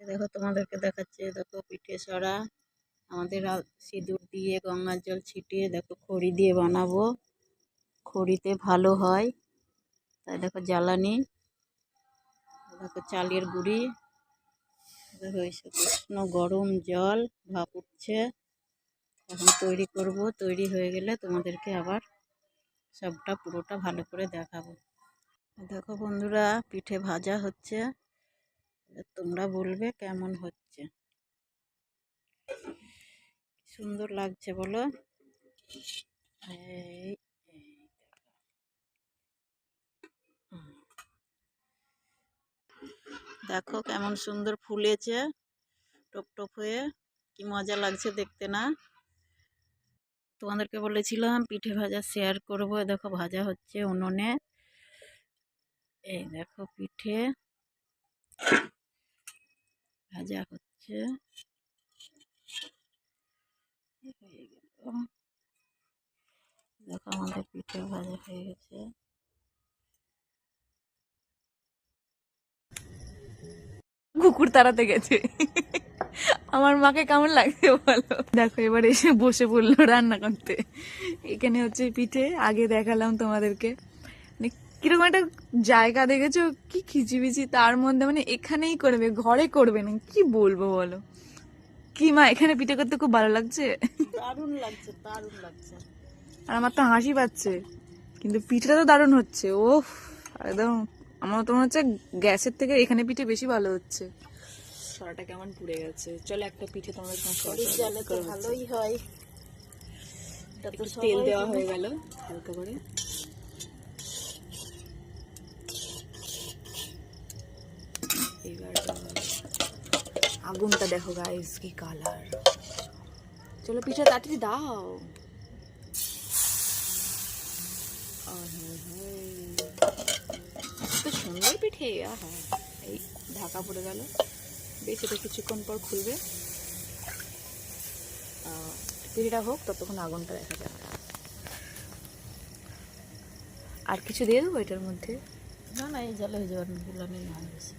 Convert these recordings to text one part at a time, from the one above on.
দেখো তোমাদেরকে দেখাচ্ছে, দেখো পিঠে সরা আমাদের সিঁদুর দিয়ে গঙ্গার জল ছিটিয়ে দেখো খড়ি দিয়ে বানাবো। খড়িতে ভালো হয়, তাই দেখো জ্বালানি, দেখো চালের গুঁড়ি, দেখো এইসব উষ্ণ গরম জল ভাপ উঠছে। এখন তৈরি করব, তৈরি হয়ে গেলে তোমাদেরকে আবার সবটা পুরোটা ভালো করে দেখাবো। দেখো বন্ধুরা, পিঠে ভাজা হচ্ছে, তোমরা বলবে কেমন হচ্ছে। সুন্দর লাগছে বলো। এই দেখো কেমন সুন্দর ফুলেছে, টপ টপ হয়ে, কি মজা লাগছে দেখতে না? তোমাদেরকে বলেছিলাম পিঠে ভাজা শেয়ার করব। দেখো ভাজা হচ্ছে উনুনে। এই দেখো পিঠে ভাজা হচ্ছে। দেখো আমাদের পিঠে ভাজা হয়ে গেছে। কুকুর তাড়াতে গেছে। আমার মাকে কেমন লাগছে বলো। দেখো এবার এসে বসে পড়লো রান্না করতে। এখানে হচ্ছে পিঠে, আগে দেখালাম তোমাদেরকে। মানে কিরকম একটা জায়গা দেখেছো, কি খিচিবিচি, তার মধ্যে মানে এখানেই করবে, ঘরে করবে না, কি বলবো বলো। কি মা, এখানে পিঠে করতে খুব ভালো লাগছে। দারুণ লাগছে, দারুণ লাগছে। আর আমার তো হাসি পাচ্ছে, কিন্তু পিঠেটা তো দারুণ হচ্ছে। ওফ, একদম আমার তো মনে হচ্ছে গ্যাসের থেকে এখানে পিঠে বেশি ভালো হচ্ছে। সরাটা কেমন পুড়ে গেছে। চলো একটা পিঠে তোমাদের খড়ির জালে তো ভালোই হয়। তেল দেওয়া হয়ে গেল হালকা করে। এবার আগুনটা দেখো গাইস, কি কালার। চলো পিঠে তাড়াতাড়ি দাও। তো সুন্দর পিঠে, আহা। এই ঢাকা পড়ে গেল, বেশ এটা কিছুক্ষণ পর খুলবে। পিঠেটা হোক, ততক্ষণ আগুনটা দেখা যাবে। আর কিছু দিয়ে দেবো এটার মধ্যে? না না, এই জালে হয়ে যাবে, গুলানি না হয়েছে।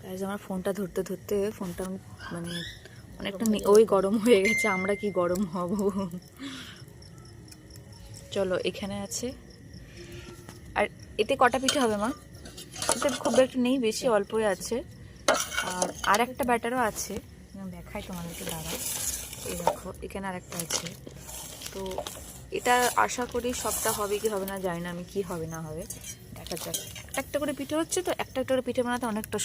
গাইস আমার ফোনটা ধরতে ধরতে ফোনটা মানে অনেকটা ওই গরম হয়ে গেছে। আমরা কি গরম হব। চলো এখানে আছে। আর এতে কটা পিঠে হবে মা? এতে খুব একটা নেই, বেশি অল্পই আছে। আর একটা ব্যাটারও আছে, দেখাই তোমাদেরকে, দাঁড়া। এই দেখো এখানে আরেকটা আছে। তো এটা আশা করি সবটা হবে কি হবে না জানি না, আমি কি হবে না হবে দেখা যাক। একটা একটা করে পিঠে হচ্ছে, তো একটা একটা করে পিঠে বানাতে অনেকটা